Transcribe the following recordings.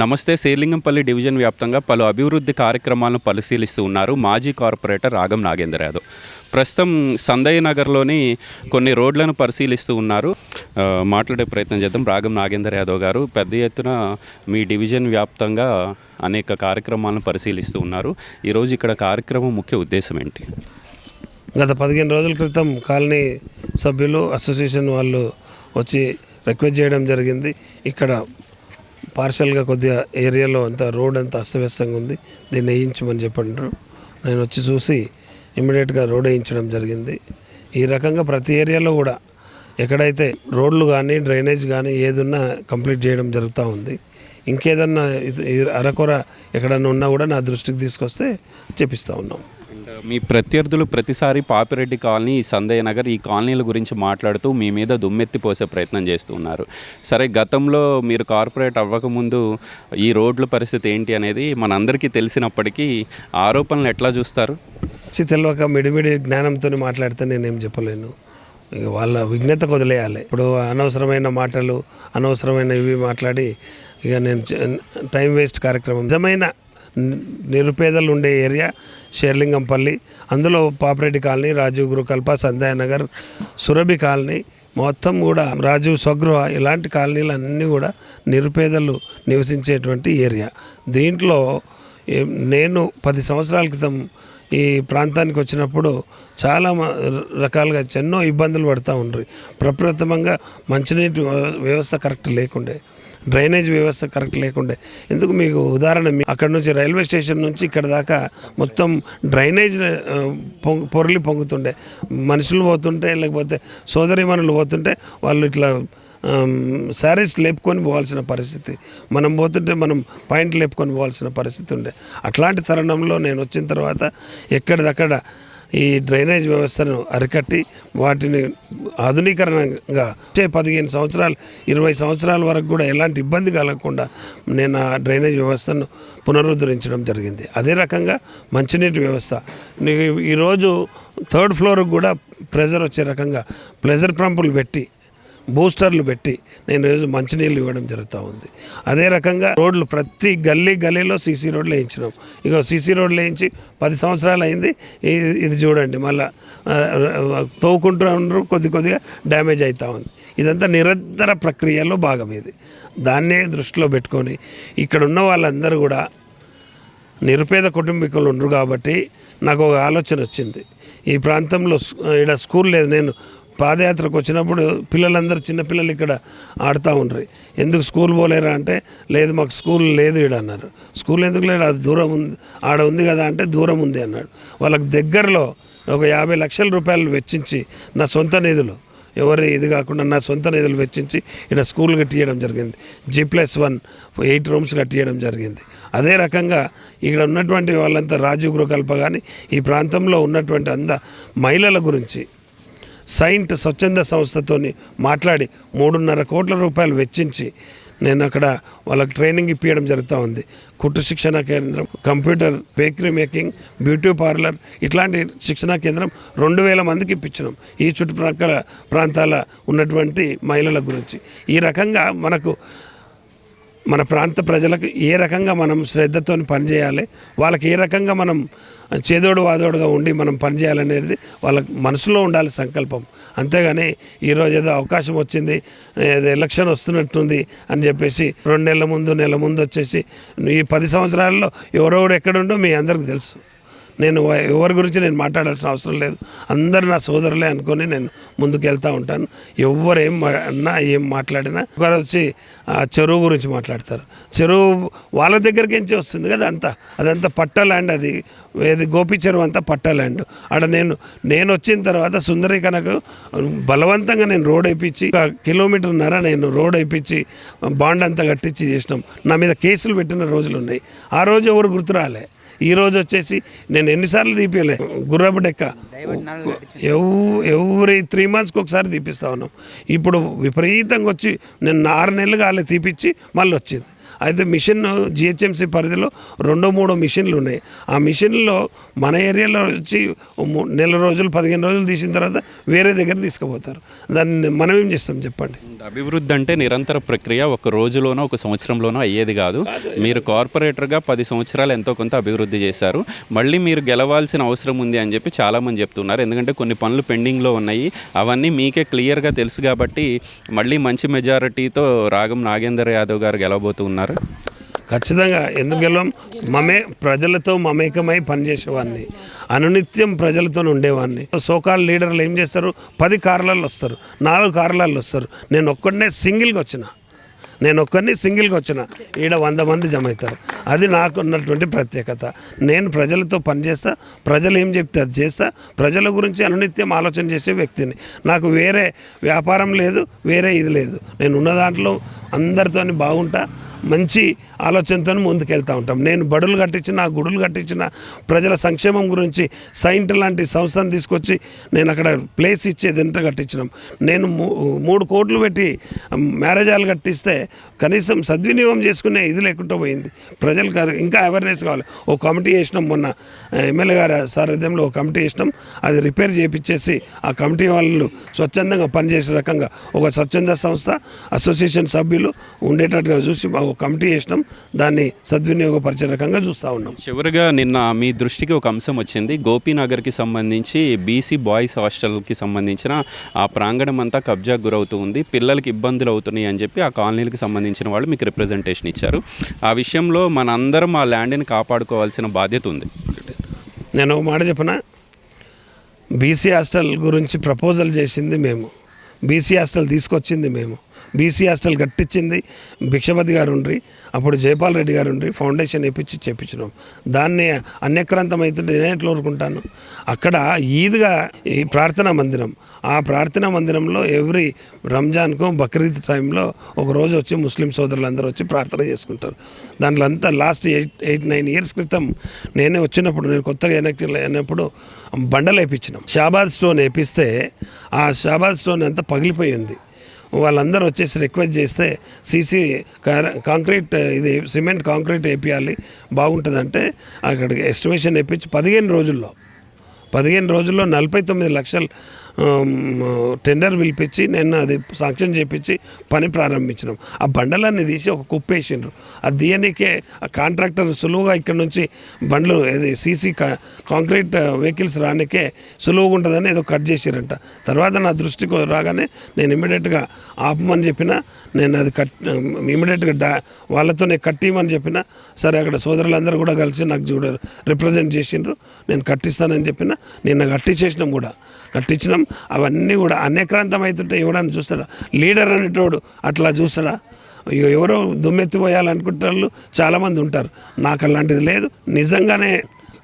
నమస్తే. శేర్లింగంపల్లి డివిజన్ వ్యాప్తంగా పలు అభివృద్ధి కార్యక్రమాలను పరిశీలిస్తూ ఉన్నారు మాజీ కార్పొరేటర్ రాగం నాగేందర్ యాదవ్. ప్రస్తుతం సందయ్య నగర్లోని కొన్ని రోడ్లను పరిశీలిస్తూ ఉన్నారు. మాట్లాడే ప్రయత్నం చేద్దాం. రాగం నాగేందర్ యాదవ్ గారు, పెద్ద ఎత్తున మీ డివిజన్ వ్యాప్తంగా అనేక కార్యక్రమాలను పరిశీలిస్తూ ఉన్నారు. ఈరోజు ఇక్కడ కార్యక్రమం ముఖ్య ఉద్దేశం ఏంటి? గత 15 రోజుల క్రితం కాలనీ సభ్యులు అసోసియేషన్ వాళ్ళు వచ్చి రిక్వెస్ట్ చేయడం జరిగింది. ఇక్కడ పార్షల్గా కొద్దిగా ఏరియాలో అంతా రోడ్ అంతా అస్తవ్యస్తంగా ఉంది, దీన్ని వేయించమని చెప్పంటారు. నేను వచ్చి చూసి ఇమ్మీడియట్గా రోడ్ వేయించడం జరిగింది. ఈ రకంగా ప్రతి ఏరియాలో కూడా ఎక్కడైతే రోడ్లు కానీ డ్రైనేజ్ కానీ ఏదున్నా కంప్లీట్ చేయడం జరుగుతూ ఉంది. ఇంకేదన్నా అరకొర ఎక్కడన్నా ఉన్నా కూడా నా దృష్టికి తీసుకొస్తే చెప్పిస్తూ ఉన్నాం. మీ ప్రత్యర్థులు ప్రతిసారి పాపిరెడ్డి కాలనీ, సందయ్య నగర్ ఈ కాలనీల గురించి మాట్లాడుతూ మీ మీద దుమ్మెత్తిపోసే ప్రయత్నం చేస్తూ ఉన్నారు. సరే, గతంలో మీరు కార్పొరేట్ అవ్వకముందు ఈ రోడ్ల పరిస్థితి ఏంటి అనేది మనందరికీ తెలిసినప్పటికీ ఆరోపణలు ఎట్లా చూస్తారు? తెలియక మిడిమిడి జ్ఞానంతో మాట్లాడితే నేనేం చెప్పలేను. ఇక వాళ్ళ విఘ్నతకు వదిలేయాలి. ఇప్పుడు అనవసరమైన మాటలు, అనవసరమైన ఇవి మాట్లాడి ఇక నేను టైం వేస్ట్ కార్యక్రమం. నిజమైన నిరుపేదలు ఉండే ఏరియా శేర్లింగంపల్లి, అందులో పాపిరెడ్డి కాలనీ, రాజీవ్ గృహకల్ప, సందయ్య నగర్, సురభి కాలనీ, మొత్తం కూడా రాజీవ్ స్వగృహ, ఇలాంటి కాలనీలు అన్నీ కూడా నిరుపేదలు నివసించేటువంటి ఏరియా. దీంట్లో నేను 10 సంవత్సరాల క్రితం ఈ ప్రాంతానికి వచ్చినప్పుడు చాలా రకాలుగా ఎన్నో ఇబ్బందులు పడుతూ ఉండ్రి. ప్రప్రథమంగా మంచినీటి వ్యవస్థ కరెక్ట్ లేకుండే, డ్రైనేజ్ వ్యవస్థ కరెక్ట్ లేకుండే. ఎందుకు మీకు ఉదాహరణ, అక్కడ నుంచి రైల్వే స్టేషన్ నుంచి ఇక్కడ దాకా మొత్తం డ్రైనేజ్ పొంగుతుండే. మనుషులు పోతుంటే, లేకపోతే సోదరీమణులు పోతుంటే వాళ్ళు ఇట్లా శారీస్ లేపుకొని పోవాల్సిన పరిస్థితి, మనం పోతుంటే మనం పాయింట్ లేపుకొని పోవాల్సిన పరిస్థితి ఉండే. అట్లాంటి తరుణంలో నేను వచ్చిన తర్వాత ఎక్కడిదక్కడ ఈ డ్రైనేజ్ వ్యవస్థను అరికట్టి వాటిని ఆధునీకరణగా 15 సంవత్సరాలు 20 సంవత్సరాల వరకు కూడా ఎలాంటి ఇబ్బంది కలగకుండా నేను ఆ డ్రైనేజ్ వ్యవస్థను పునరుద్ధరించడం జరిగింది. అదే రకంగా మంచినీటి వ్యవస్థ ఈరోజు 3rd ఫ్లోర్కి కూడా ప్రెజర్ వచ్చే రకంగా ప్రెజర్ పంపులు పెట్టి, బూస్టర్లు పెట్టి నేను ఈరోజు మంచినీళ్ళు ఇవ్వడం జరుగుతూ ఉంది. అదే రకంగా రోడ్లు ప్రతి గల్లీలో సీసీ రోడ్లు వేయించినాం. ఇక సీసీ రోడ్లు వేయించి 10 సంవత్సరాలు అయింది. ఇది చూడండి, మళ్ళీ తవ్వుకుంటూ ఉండరు, కొద్దిగా డ్యామేజ్ అవుతూ ఉంది. ఇదంతా నిరంతర ప్రక్రియలో భాగం. ఇది దాన్నే దృష్టిలో పెట్టుకొని ఇక్కడ ఉన్న వాళ్ళందరూ కూడా నిరుపేద కుటుంబీకులు ఉండరు. కాబట్టి నాకు ఒక ఆలోచన వచ్చింది. ఈ ప్రాంతంలో ఇక్కడ స్కూల్ లేదు. నేను పాదయాత్రకు వచ్చినప్పుడు పిల్లలందరూ, చిన్నపిల్లలు ఇక్కడ ఆడుతూ ఉండరు. ఎందుకు స్కూల్ పోలేరా అంటే, లేదు మాకు స్కూల్ లేదు ఇక్కడ అన్నారు. స్కూల్ ఎందుకు లేదు, అది దూరం ఉంది, ఆడ ఉంది కదా అంటే దూరం ఉంది అన్నాడు. వాళ్ళకి దగ్గరలో ఒక 50 లక్షల రూపాయలు వెచ్చించి, నా సొంత నిధులు, ఎవరి ఇది కాకుండా నా సొంత నిధులు వెచ్చించి ఇక్కడ స్కూల్ కట్టియడం జరిగింది. G+1 8 రూమ్స్ కట్టియడం జరిగింది. అదే రకంగా ఇక్కడ ఉన్నటువంటి వాళ్ళంతా రాజీవ్ గృహకల్ప కానీ ఈ ప్రాంతంలో ఉన్నటువంటి మహిళల గురించి సైంట్ స్వచ్ఛంద సంస్థతో మాట్లాడి 3.5 కోట్ల రూపాయలు వెచ్చించి నేను అక్కడ వాళ్ళకి ట్రైనింగ్ ఇప్పించడం జరుగుతూ ఉంది. కుట్టు శిక్షణ కేంద్రం, computer, bakery making, beauty parlour, ఇట్లాంటి శిక్షణా కేంద్రం 2000 మందికి ఇప్పించినాం ఈ చుట్టుప్రక్కల ప్రాంతాల ఉన్నటువంటి మహిళల గురించి. ఈ రకంగా మన ప్రాంత ప్రజలకు ఏ రకంగా మనం శ్రద్ధతో పనిచేయాలి, వాళ్ళకి ఏ రకంగా మనం చేదోడు వాదోడుగా ఉండి మనం పనిచేయాలనేది వాళ్ళ మనసులో ఉండాలి సంకల్పం. అంతేగాని ఈరోజు ఏదో అవకాశం వచ్చింది, ఏదో ఎలక్షన్ వస్తున్నట్టుంది అని చెప్పేసి 2 నెలల ముందు వచ్చేసి ఈ 10 సంవత్సరాల్లో ఎవరెవరు ఎక్కడుండో మీ అందరికీ తెలుసు. నేను ఎవరి గురించి నేను మాట్లాడాల్సిన అవసరం లేదు. అందరు నా సోదరులే అనుకొని నేను ముందుకు వెళ్తూ ఉంటాను. ఎవరు ఏం మాట్లాడినా ఒకరు వచ్చి ఆ చెరువు గురించి మాట్లాడతారు. చెరువు వాళ్ళ దగ్గరికి నుంచి వస్తుంది కదా, అదంతా పట్ట ల్యాండ్. అది గోపి చెరువు అంతా పట్ట ల్యాండ్. ఆడ నేను వచ్చిన తర్వాత సుందరీకరణకు బలవంతంగా నేను రోడ్ వేయించి 1.5 కిలోమీటర్న్నర నేను రోడ్ వేయించి బాండ్ అంతా కట్టించి చేసినాం. నా మీద కేసులు పెట్టిన రోజులు ఉన్నాయి. ఆ రోజు ఎవరు గుర్తురాలే. ఈ రోజు వచ్చేసి నేను ఎన్నిసార్లు తీపియలే, గుర్రపు డెక్క ఎవ్రీ 3 మంత్స్కి ఒకసారి తీపిస్తూ ఉన్నాం. ఇప్పుడు విపరీతంగా వచ్చి నేను 6 నెలలు కాలే తీపిచ్చి మళ్ళీ వచ్చింది. అయితే మిషన్ జిహెచ్ఎంసీ పరిధిలో 2-3 మిషన్లు ఉన్నాయి. ఆ మిషన్లో మన ఏరియాలో వచ్చి నెల రోజులు 15 రోజులు తీసిన తర్వాత వేరే దగ్గర తీసుకుపోతారు. దాన్ని మనం ఏం చేస్తాం చెప్పండి. అభివృద్ధి అంటే నిరంతర ప్రక్రియ, ఒక రోజులోనో ఒక సంవత్సరంలోనో అయ్యేది కాదు. మీరు కార్పొరేటర్గా 10 సంవత్సరాలు ఎంతో కొంత అభివృద్ధి చేశారు. మళ్ళీ మీరు గెలవాల్సిన అవసరం ఉంది అని చెప్పి చాలామంది చెప్తున్నారు. ఎందుకంటే కొన్ని పనులు పెండింగ్లో ఉన్నాయి. అవన్నీ మీకే క్లియర్గా తెలుసు కాబట్టి మళ్ళీ మంచి మెజారిటీతో రాగం నాగేందర్ యాదవ్ గారు గెలవబోతున్నారు. ఖచ్చితంగా. ఎందుకు గెలవం? ప్రజలతో మమేకమై పనిచేసేవాడిని, అనునిత్యం ప్రజలతో ఉండేవాడిని. సోకాల్ లీడర్లు ఏం చేస్తారు? 10 కార్లలో వస్తారు, 4 కార్లలో వస్తారు. నేను ఒక్కడనే సింగిల్గా వచ్చిన ఈడ 100 మంది జమ అవుతారు. అది నాకు ఉన్నటువంటి ప్రత్యేకత. నేను ప్రజలతో పనిచేస్తా, ప్రజలు ఏం చెప్తే అది చేస్తా, ప్రజల గురించి అనునిత్యం ఆలోచన చేసే వ్యక్తిని. నాకు వేరే వ్యాపారం లేదు, వేరే ఇది లేదు. నేను ఉన్న దాంట్లో అందరితో బాగుంటా, మంచి ఆలోచనతో ముందుకెళ్తూ ఉంటాం. నేను బడులు కట్టించిన, గుడులు కట్టించిన, ప్రజల సంక్షేమం గురించి సైంట్ లాంటి సంస్థను తీసుకొచ్చి నేను అక్కడ ప్లేస్ ఇచ్చేది ఎంత కట్టించినాం. నేను 3 కోట్లు పెట్టి మ్యారేజ్ హాల్ కట్టిస్తే కనీసం సద్వినియోగం చేసుకునే ఇది లేకుండా పోయింది. ప్రజలకు ఇంకా అవేర్నెస్ కావాలి. ఓ కమిటీ చేసినాం, మొన్న ఎమ్మెల్యే గారి సారథ్యంలో ఒక కమిటీ చేసినాం. అది రిపేర్ చేయించేసి ఆ కమిటీ వాళ్ళు స్వచ్ఛందంగా పనిచేసే రకంగా ఒక స్వచ్ఛంద సంస్థ, అసోసియేషన్ సభ్యులు ఉండేటట్టుగా చూసి ఒక కమిటీ చేసినాం. దాన్ని సద్వినియోగపరిచే రకంగా చూస్తూ ఉన్నాం. చివరిగా నిన్న మీ దృష్టికి ఒక అంశం వచ్చింది. గోపీనగర్కి సంబంధించి బీసీ బాయ్స్ హాస్టల్కి సంబంధించిన ఆ ప్రాంగణం అంతా కబ్జాకు గురవుతూ ఉంది, పిల్లలకి ఇబ్బందులు అవుతున్నాయి అని చెప్పి ఆ కాలనీలకు సంబంధించిన వాళ్ళు మీకు రిప్రజెంటేషన్ ఇచ్చారు. ఆ విషయంలో మనందరం ఆ ల్యాండ్ని కాపాడుకోవాల్సిన బాధ్యత ఉంది. నేను ఒక మాట చెప్పనా, బీసీ హాస్టల్ గురించి ప్రపోజల్ చేసింది మేము, బీసీ హాస్టల్ తీసుకొచ్చింది మేము, బీసీ హాస్టల్ కట్టించింది భిక్షపతి గారు ఉండ్రి, అప్పుడు జయపాల్ రెడ్డి గారు ఉండ్రి, ఫౌండేషన్ వేయించి చేయించినాం. దాన్ని అన్యక్రాంతం అవుతుంటే నేను ఎట్లా ఊరుకుంటాను? అక్కడ ఈద్గా ఈ ప్రార్థనా మందిరం, ఆ ప్రార్థనా మందిరంలో ఎవ్రీ రంజాన్కు బక్రీద్ టైంలో ఒక రోజు వచ్చి ముస్లిం సోదరులందరూ వచ్చి ప్రార్థన చేసుకుంటారు. దాంట్లో అంతా లాస్ట్ 8-9 ఇయర్స్ క్రితం నేనే వచ్చినప్పుడు, నేను కొత్తగా అయినప్పుడు బండలు వేయించినాం. షాబాద్ స్టోన్ వేపిస్తే ఆ షాబాద్ స్టోన్ అంతా పగిలిపోయింది. వాళ్ళందరూ వచ్చేసి రిక్వెస్ట్ చేస్తే సీసీ కాంక్రీట్, ఇది సిమెంట్ కాంక్రీట్ వేపియాలి బాగుంటుందంటే అక్కడికి ఎస్టిమేషన్ వేయించి 15 రోజుల్లో 49 లక్షలు టెండర్ పిలిపించి నేను అది శాంక్షన్ చేయించి పని ప్రారంభించినాం. ఆ బండలన్నీ తీసి ఒక కుప్పేసిండ్రు. అది తీయనికే ఆ కాంట్రాక్టర్ సులువుగా ఇక్కడ నుంచి బండ్లు సీసీ కాంక్రీట్ వెహికల్స్ రానికే సులువుగా ఉంటుందని ఏదో కట్ చేసిరంట. తర్వాత నా దృష్టికి రాగానే నేను ఇమ్మీడియట్గా ఆపమని చెప్పిన, నేను అది ఇమ్మీడియట్గా వాళ్ళతోనే కట్టిమని చెప్పిన. సరే, అక్కడ సోదరులందరూ కూడా కలిసి నాకు రిప్రజెంట్ చేసిండ్రు, నేను కట్టిస్తానని చెప్పిన. నిన్న కట్టించినాం. అవన్నీ కూడా అన్యక్రాంతం అవుతుంటే ఎవడని చూస్తాడా? లీడర్ అనేటోడు అట్లా చూస్తాడా? ఎవరో దుమ్మెత్తిపోయాలనుకుంటే వాళ్ళు చాలామంది ఉంటారు. నాకు అలాంటిది లేదు. నిజంగానే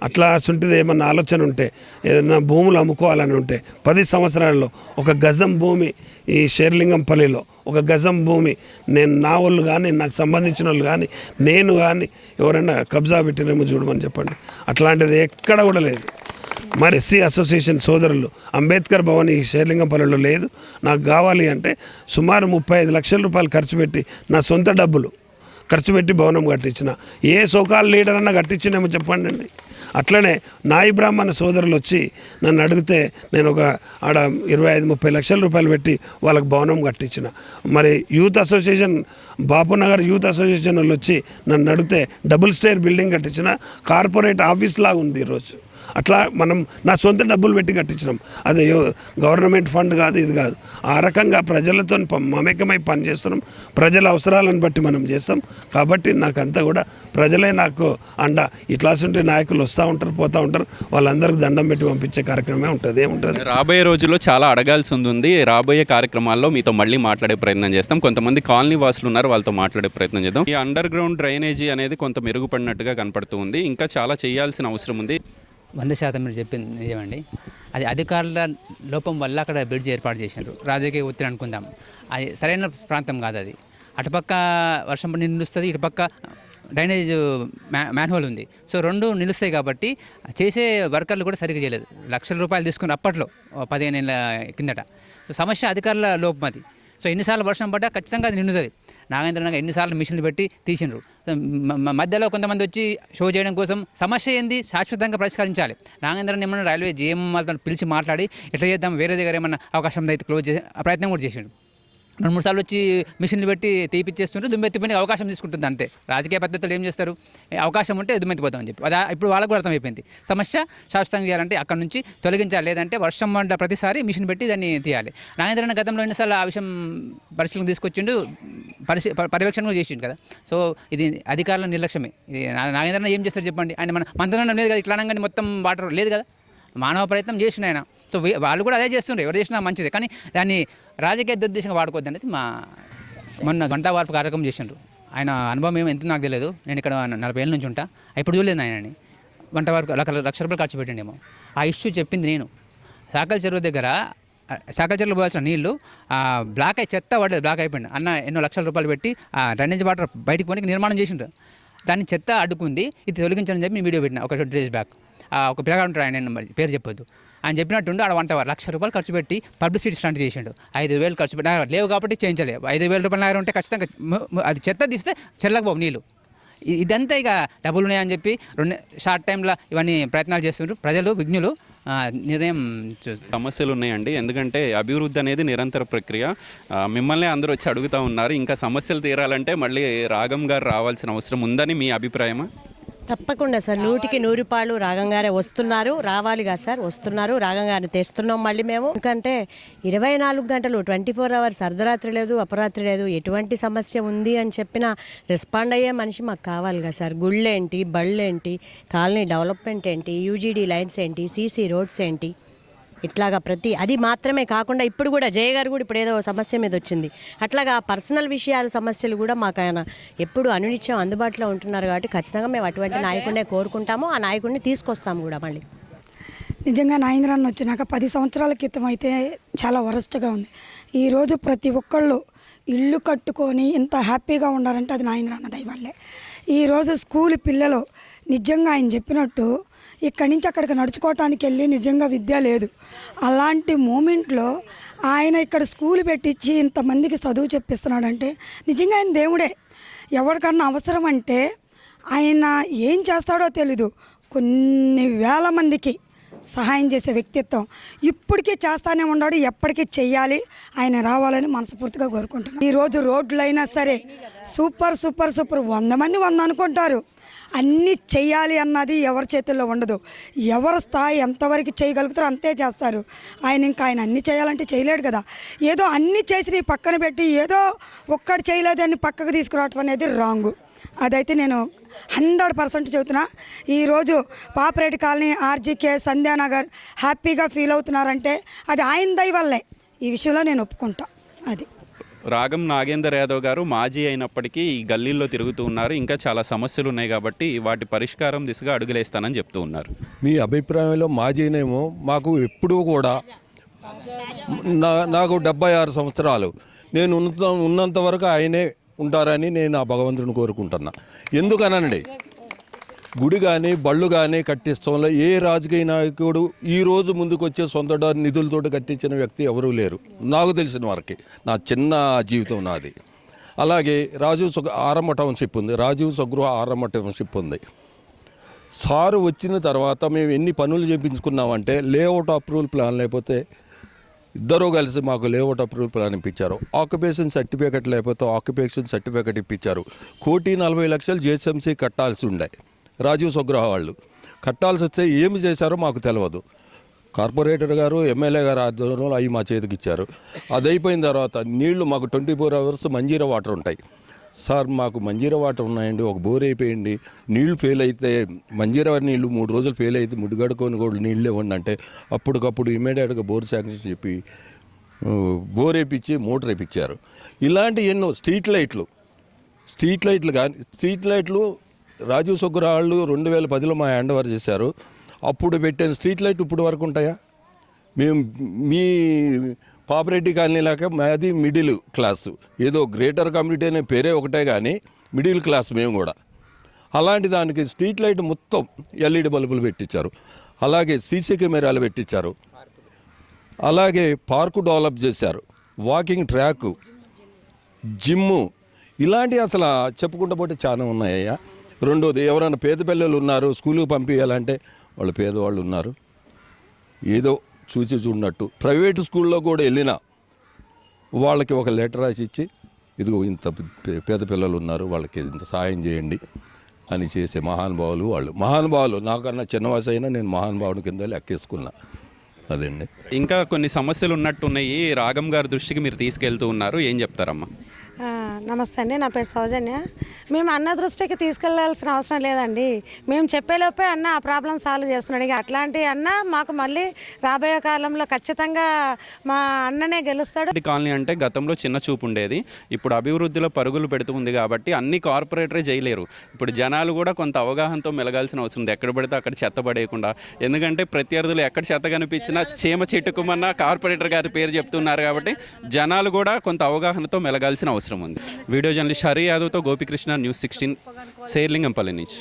అట్లా అసంటిది ఏమన్నా ఆలోచన ఉంటే, ఏదైనా భూములు అమ్ముకోవాలని ఉంటే 10 సంవత్సరాల్లో 1 గజం భూమి ఈ షేర్లింగంపల్లిలో 1 గజం భూమి నేను, నా వాళ్ళు కానీ నాకు సంబంధించిన వాళ్ళు కానీ నేను కానీ ఎవరైనా కబ్జా పెట్టినేమో చూడమని చెప్పండి. అట్లాంటిది ఎక్కడ కూడా లేదు. మరి ఎస్సీ అసోసియేషన్ సోదరులు అంబేద్కర్ భవన్ ఈ షేర్లింగంపల్లిలో లేదు. నాకు కావాలి అంటే సుమారు 35 లక్షల రూపాయలు ఖర్చు పెట్టి, నా సొంత డబ్బులు ఖర్చు పెట్టి భవనం కట్టించిన. ఏ సోకాల్ లీడర్ అన్నా కట్టించినేమో చెప్పండి అండి. అట్లనే నాయి బ్రాహ్మణ సోదరులు వచ్చి నన్ను అడిగితే నేను ఒక ఆడ 25-30 లక్షల రూపాయలు పెట్టి వాళ్ళకి భవనం కట్టించిన. మరి youth association, Bapunagar youth association వాళ్ళు వచ్చి నన్ను అడిగితే డబుల్ స్టేర్ బిల్డింగ్ కట్టించిన. కార్పొరేట్ ఆఫీస్ లాగా ఉంది ఈరోజు. అట్లా మనం నా సొంత డబ్బులు పెట్టి కట్టించినాం. అది గవర్నమెంట్ ఫండ్ కాదు, ఇది కాదు. ఆ రకంగా ప్రజలతో మమేకమై పనిచేస్తున్నాం. ప్రజల అవసరాలను బట్టి మనం చేస్తాం. కాబట్టి నాకంతా కూడా ప్రజలే నాకు అండ. ఇట్లాంటి నాయకులు వస్తూ ఉంటారు, పోతూ ఉంటారు. వాళ్ళందరికీ దండం పెట్టి పంపించే కార్యక్రమమే ఉంటుంది. ఏముంటుంది? రాబోయే రోజుల్లో చాలా అడగాల్సి ఉంది. రాబోయే కార్యక్రమాల్లో మీతో మళ్ళీ మాట్లాడే ప్రయత్నం చేస్తాం. కొంతమంది కాలనీ వాసులు ఉన్నారు, వాళ్ళతో మాట్లాడే ప్రయత్నం చేద్దాం. ఈ అండర్ గ్రౌండ్ డ్రైనేజీ అనేది కొంత మెరుగుపడినట్టుగా కనపడుతూ ఉంది. ఇంకా చాలా చేయాల్సిన అవసరం ఉంది. 100% మీరు చెప్పింది నిజమండి. అది అధికారుల లోపం వల్ల అక్కడ బ్రిడ్జ్ ఏర్పాటు చేశారు. రాజకీయ ఒత్తిడి అనుకుందాం, అది సరైన ప్రాంతం కాదు. అది అటుపక్క వర్షం పడి నిలుస్తుంది, ఇటుపక్క డ్రైనేజ్ మ్యాన్హోల్ ఉంది. సో 2 నిలుస్తాయి కాబట్టి చేసే వర్కర్లు కూడా సరిగ్గా చేయలేదు. లక్షల రూపాయలు తీసుకుని అప్పట్లో 15 ఏళ్ళ కిందట. సో సమస్య అధికారుల లోపం అది. సో ఎన్నిసార్లు వర్షం పడ్డా ఖచ్చితంగా అది నిండుతుంది. నాగేంద్రనగర్ ఎన్నిసార్లు మిషన్లు పెట్టి తీసిండ్రు. మధ్యలో కొంతమంది వచ్చి షో చేయడం కోసం సమస్య ఏంది శాశ్వతంగా పరిష్కరించాలి. నాగేంద్రని ఏమన్నా రైల్వే జీఎం వాళ్ళతో పిలిచి మాట్లాడి ఎట్లా చేద్దాం, వేరే దగ్గర ఏమన్నా అవకాశం అయితే క్లోజ్ చేసే ప్రయత్నం కూడా చేసిండు. 2-3 సార్లు వచ్చి మిషన్లు పెట్టి తీపిచ్చేస్తుంటే దుమ్మెత్తిపోయి అవకాశం తీసుకుంటుంది అంతే. రాజకీయ పద్ధతులు ఏం చేస్తారు, అవకాశం ఉంటే దుమ్మెత్తిపోతామని చెప్పి అది ఇప్పుడు వాళ్ళకు కూడా అర్థమైపోయింది. సమస్య శాశ్వతంగా చేయాలంటే అక్కడ నుంచి తొలగించాలి, లేదంటే వర్షం పడ్డ ప్రతిసారి మిషన్ పెట్టి దాన్ని తీయాలి. నాగేంద్రన్న గతంలో ఎన్నిసార్లు ఆ విషయం పరిశీలన తీసుకొచ్చిండు, పర్యవేక్షణ కూడా చేసిండు కదా. సో ఇది అధికారుల నిర్లక్ష్యమే. ఇది నాగేంద్రన్న ఏం చేస్తారు చెప్పండి. ఆయన మన మంత్రులు లేదు కదా, ఇట్లా అనగానే మొత్తం వాటర్ లేదు కదా, మానవ ప్రయత్నం చేసిన ఆయన. సో వాళ్ళు కూడా అదే చేస్తున్నారు, ఎవరు చేసినా మంచిదే, కానీ దాన్ని రాజకీయ దుర్దేశంగా వాడుకోవద్దు అనేది మొన్న గంటా వార్పు కార్యక్రమం చేసిండ్రు. ఆయన అనుభవం ఏమో ఎంత నాకు తెలియదు, నేను ఇక్కడ 40 ఏళ్ళ నుంచి ఉంటా, ఇప్పుడు చూడలేదు ఆయనని. గంట వార్పు లక్ష రూపాయలు ఖర్చు పెట్టండేమో. ఆ ఇష్యూ చెప్పింది నేను. సాకల్ చెరువు దగ్గర సాకల్ చెరువులో పోవాల్సిన నీళ్లు బ్లాక్ అయి చెత్త పడలేదు, బ్లాక్ అయిపోయింది. అన్న ఎన్నో లక్షల రూపాయలు పెట్టి ఆ డ్రైనేజ్ వాటర్ బయటకు పోనికి నిర్మాణం చేసిండ్రు. దాన్ని చెత్త అడ్డుకుంది, ఇది తొలగించని చెప్పి వీడియో పెట్టిన ఒక 2 days బ్యాక్. ఒక పిల్లగాడు ఉంటాడు, ఆయన పేరు చెప్పొద్దు, ఆయన చెప్పినట్టుండి ఆడ 1 రూపాయలు ఖర్చు పెట్టి పబ్లిసిటీ స్టంట్ చేసిండు. 5,000 ఖర్చు పెట్టి లేవు కాబట్టి చేయించలేవు. 5,000 రూపాయలు ఉంటే ఖచ్చితంగా అది చెత్త తీస్తే చెల్లకపోవు నీళ్ళు. ఇదంతా ఇక డబ్బులు ఉన్నాయని చెప్పి షార్ట్ టైంలో ఇవన్నీ ప్రయత్నాలు చేస్తున్నారు. ప్రజలు విజ్ఞులు నిర్ణయం సమస్యలు ఉన్నాయండి, ఎందుకంటే అభివృద్ధి అనేది నిరంతర ప్రక్రియ. మిమ్మల్ని అందరూ వచ్చి అడుగుతూ ఉన్నారు, ఇంకా సమస్యలు తీరాలంటే మళ్ళీ రాగం గారు రావాల్సిన అవసరం ఉందని మీ అభిప్రాయమా? తప్పకుండా సార్, 100కి 100 రూపాయలు రాగం గారే వస్తున్నారు, రావాలి కదా సార్, వస్తున్నారు. రాగం గారిని తెస్తున్నాం మళ్ళీ మేము. ఎందుకంటే 24 గంటలు 24 hours అర్ధరాత్రి లేదు, అపరాత్రి లేదు, ఎటువంటి సమస్య ఉంది అని చెప్పినా రెస్పాండ్ అయ్యే మనిషి మాకు కావాలి కదా సార్. గుళ్ళేంటి, బళ్ళేంటి, కాలనీ డెవలప్మెంట్ ఏంటి, యూజీడీ లైన్స్ ఏంటి, సీసీ రోడ్స్ ఏంటి, ఇట్లాగా ప్రతి అది మాత్రమే కాకుండా ఇప్పుడు కూడా జయ గారు కూడా ఇప్పుడు ఏదో సమస్య మీద వచ్చింది, అట్లాగా పర్సనల్ విషయాలు సమస్యలు కూడా మాకు ఆయన ఎప్పుడు అనునిత్యం అందుబాటులో ఉంటున్నారు. కాబట్టి ఖచ్చితంగా మేము అటువంటి నాయకుడినే కోరుకుంటాము, ఆ నాయకుడిని తీసుకొస్తాము కూడా మళ్ళీ. నిజంగా నాగేంద్రన్న వచ్చినాక 10 సంవత్సరాల క్రితం అయితే చాలా వరస్ట్గా ఉంది. ఈరోజు ప్రతి ఒక్కళ్ళు ఇల్లు కట్టుకొని ఇంత హ్యాపీగా ఉండాలంటే అది నాగేంద్రన్న దయ వల్లే. ఈరోజు స్కూల్ పిల్లలు నిజంగా ఆయన చెప్పినట్టు ఇక్కడి నుంచి అక్కడికి నడుచుకోవటానికి వెళ్ళి నిజంగా విద్య లేదు. అలాంటి మూమెంట్లో ఆయన ఇక్కడ స్కూల్ పెట్టించి ఇంతమందికి చదువు చెప్పిస్తున్నాడంటే నిజంగా ఆయన దేవుడే. ఎవరికన్నా అవసరం అంటే ఆయన ఏం చేస్తాడో తెలీదు, కొన్ని వేల మందికి సహాయం చేసే వ్యక్తిత్వం ఇప్పటికీ చేస్తానే ఉన్నాడు, ఎప్పటికీ చెయ్యాలి. ఆయన రావాలని మనస్ఫూర్తిగా కోరుకుంటున్నాను. ఈరోజు రోడ్లైనా సరే సూపర్ సూపర్ సూపర్, 100 మంది 100 అనుకుంటారు. అన్నీ చెయ్యాలి అన్నది ఎవరి చేతుల్లో ఉండదు. ఎవరి స్థాయి ఎంతవరకు చేయగలుగుతారో అంతే చేస్తారు. ఆయన అన్నీ చేయాలంటే చేయలేడు కదా. ఏదో అన్నీ చేసి పక్కన పెట్టి ఏదో ఒక్కటి చేయలేదని పక్కకు తీసుకురావటం అనేది రాంగు. అదైతే నేను 100% చెబుతున్నా. ఈరోజు పాపిరెడ్డి కాలనీ, ఆర్జీకే, సంధ్యానగర్ హ్యాపీగా ఫీల్ అవుతున్నారంటే అది ఆయన దయ వల్లే. ఈ విషయంలో నేను ఒప్పుకుంటా. అది రాగం నాగేందర్ యాదవ్ గారు మాజీ అయినప్పటికీ ఈ గల్లీల్లో తిరుగుతూ ఉన్నారు, ఇంకా చాలా సమస్యలు ఉన్నాయి కాబట్టి వాటి పరిష్కారం దిశగా అడుగులేస్తానని చెప్తూ ఉన్నారు. మీ అభిప్రాయంలో మాజీనేమో మాకు ఎప్పుడూ కూడా నాకు 76 సంవత్సరాలు, నేను ఉన్నంత వరకు ఆయనే ఉంటారని నేను ఆ భగవంతుని కోరుకుంటున్నా. ఎందుకనండి, గుడి కానీ బళ్ళు కానీ కట్టించడంలో ఏ రాజకీయ నాయకుడు ఈరోజు ముందుకు వచ్చే సొంత నిధులతో కట్టించిన వ్యక్తి ఎవరూ లేరు నాకు తెలిసిన వరకు, నా చిన్న జీవితం నాది. అలాగే ఆరమ్మ టౌన్షిప్ ఉంది, రాజీవ్ స్వగృహ ఆరమ్మ టౌన్షిప్ ఉంది. సారు వచ్చిన తర్వాత మేము ఎన్ని పనులు చేయించుకున్నామంటే లేఅవుట్ అప్రూవల్ ప్లాన్ లేకపోతే ఇద్దరూ కలిసి మాకు లేఅవుట్ అప్రూవల్ ప్లాన్ ఇప్పించారు. ఆక్యుపేషన్ సర్టిఫికెట్ లేకపోతే ఆక్యుపేషన్ సర్టిఫికెట్ ఇప్పించారు. 1,40,00,000 జిహెచ్ఎంసీ కట్టాల్సి ఉండే రాజీవ్ స్వగృహ వాళ్ళు. కట్టాల్సి వస్తే ఏమి చేశారో మాకు తెలియదు. కార్పొరేటర్ గారు, ఎమ్మెల్యే గారు ఆధ్వర్యంలో అవి మా చేతికి ఇచ్చారు. అది అయిపోయిన తర్వాత నీళ్లు మాకు 24 hours మంజీరా వాటర్ ఉంటాయి. సార్ మాకు మంజీరా వాటర్ ఉన్నాయండి, ఒక బోర్ అయిపోయింది, నీళ్లు ఫెయిల్ అయితే మంజీరా నీళ్లు 3 రోజులు ఫెయిల్ అయితే ముడిగడుకొని కూడా నీళ్ళు ఇవ్వండి అంటే అప్పటికప్పుడు ఇమీడియట్గా బోర్ శాంక్షన్ చెప్పి బోర్ వేయించి మోటార్ వేయించారు. ఇలాంటి ఎన్నో స్ట్రీట్ లైట్లు కానీ స్ట్రీట్ లైట్లు రాజీవ్ స్వగృహ వాళ్ళు 2010లో మా హ్యాండ్ ఓవర్ చేశారు. అప్పుడు పెట్టిన స్ట్రీట్ లైట్ ఇప్పుడు వరకు ఉంటాయా? మేము మీ పాపిరెడ్డి కాలనీ లాగా మాది మిడిల్ క్లాసు, ఏదో గ్రేటర్ కమ్యూనిటీ అనే పేరే ఒకటే కానీ మిడిల్ క్లాస్ మేము కూడా. అలాంటి దానికి స్ట్రీట్ లైట్ మొత్తం ఎల్ఈడి బల్బులు పెట్టించారు. అలాగే సీసీ కెమెరాలు పెట్టించారు. అలాగే పార్కు డెవలప్ చేశారు. వాకింగ్ ట్రాకు, జిమ్ము, ఇలాంటివి అసలు చెప్పుకుంటూ పోతే చాలా ఉన్నాయ్యా. రెండోది, ఎవరైనా పేద పిల్లలు ఉన్నారు స్కూలుకి పంపించాలంటే వాళ్ళు పేదవాళ్ళు ఉన్నారు, ఏదో చూసి చూడనట్టు ప్రైవేటు స్కూల్లో కూడా వెళ్ళినా వాళ్ళకి ఒక లెటర్ రాసి ఇచ్చి, ఇదిగో ఇంత పేద పిల్లలు ఉన్నారు వాళ్ళకి ఇంత సాయం చేయండి అని చేసే మహానుభావులు వాళ్ళు. మహానుభావులు నాకన్నా చిన్న వయసు అయినా నేను మహానుభావుని కింద లెక్కేసుకున్నా. అదండి. ఇంకా కొన్ని సమస్యలు ఉన్నట్టున్నాయి, రాగం గారి దృష్టికి మీరు తీసుకెళ్తూ ఉన్నారు, ఏం చెప్తారమ్మా? నమస్తే అండి, నా పేరు సౌజన్య. మేము అన్న దృష్టికి తీసుకెళ్లాల్సిన అవసరం లేదండి. మేము చెప్పేలోపే అన్న ఆ ప్రాబ్లం సాల్వ్ చేస్తున్నాడు. ఇక అట్లాంటి అన్న మాకు మళ్ళీ రాబోయే కాలంలో ఖచ్చితంగా మా అన్ననే గెలుస్తాడు. కాలనీ అంటే గతంలో చిన్న చూపు ఉండేది, ఇప్పుడు అభివృద్ధిలో పరుగులు పెడుతూ ఉంది కాబట్టి అన్ని కార్పొరేటరే చేయలేరు. ఇప్పుడు జనాలు కూడా కొంత అవగాహనతో మెలగాల్సిన అవసరం ఉంది, ఎక్కడ పడితే అక్కడ చెత్త పడేయకుండా. ఎందుకంటే ప్రత్యర్థులు ఎక్కడ చెత్త కనిపించినా చీమ చెట్టుకుమన్నా కార్పొరేటర్ గారి పేరు చెప్తున్నారు కాబట్టి జనాలు కూడా కొంత అవగాహనతో మెలగాల్సిన అవసరం ఉంది. వీడియో జర్నలిస్ట్ హరి యాదవ్తో గోపికృష్ణ, న్యూస్ 16, శేర్లింగంపల్లి నుంచి.